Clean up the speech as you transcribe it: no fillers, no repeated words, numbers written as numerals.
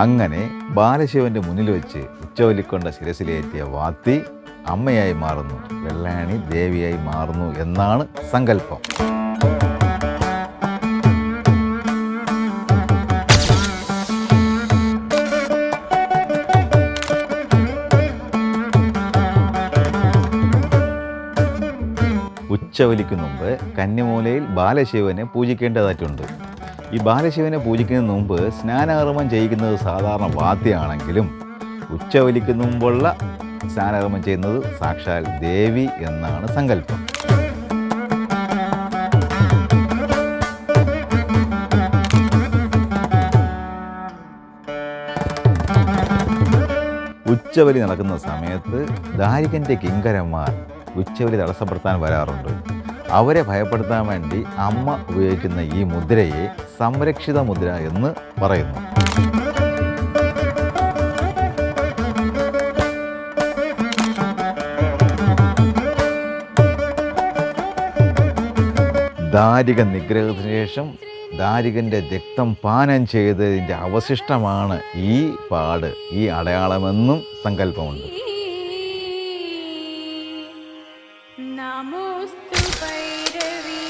അങ്ങനെ ബാലശിവന്റെ മുന്നിൽ വെച്ച് ഉച്ചവലിക്കൊണ്ട ശിരസിലേറ്റിയ വാത്തി അമ്മയായി മാറുന്നു, വെള്ളായണി ദേവിയായി മാറുന്നു എന്നാണ് സങ്കല്പം. ഉച്ചവലിക്ക് മുമ്പ് കന്നിമൂലയിൽ ബാലശിവനെ പൂജിക്കേണ്ടതായിട്ടുണ്ട്. ഈ ബാലശിവനെ പൂജിക്കുന്നതിന് മുമ്പ് സ്നാനകർമ്മം ചെയ്യിക്കുന്നത് സാധാരണ വാദ്യമാണെങ്കിലും ഉച്ചവലിക്ക് മുമ്പുള്ള സ്നാനകർമ്മം ചെയ്യുന്നത് സാക്ഷാൽ ദേവി എന്നാണ് സങ്കല്പം. ഉച്ചവലി നടക്കുന്ന സമയത്ത് ദാരികൻ്റെ കിങ്കരന്മാർ ഉച്ചവലി തടസ്സപ്പെടുത്താൻ വരാറുണ്ട്. അവരെ ഭയപ്പെടുത്താൻ വേണ്ടി അമ്മ ഉപയോഗിക്കുന്ന ഈ മുദ്രയെ സംരക്ഷിത മുദ്ര എന്ന് പറയുന്നു. ദാരിക നിഗ്രഹത്തിന് ശേഷം ദാരികൻ്റെ രക്തം പാനം ചെയ്തതിൻ്റെ അവശിഷ്ടമാണ് ഈ പാട്, ഈ അടയാളമെന്നും സങ്കല്പമുണ്ട്. നമോസ്തു ഭൈരവി.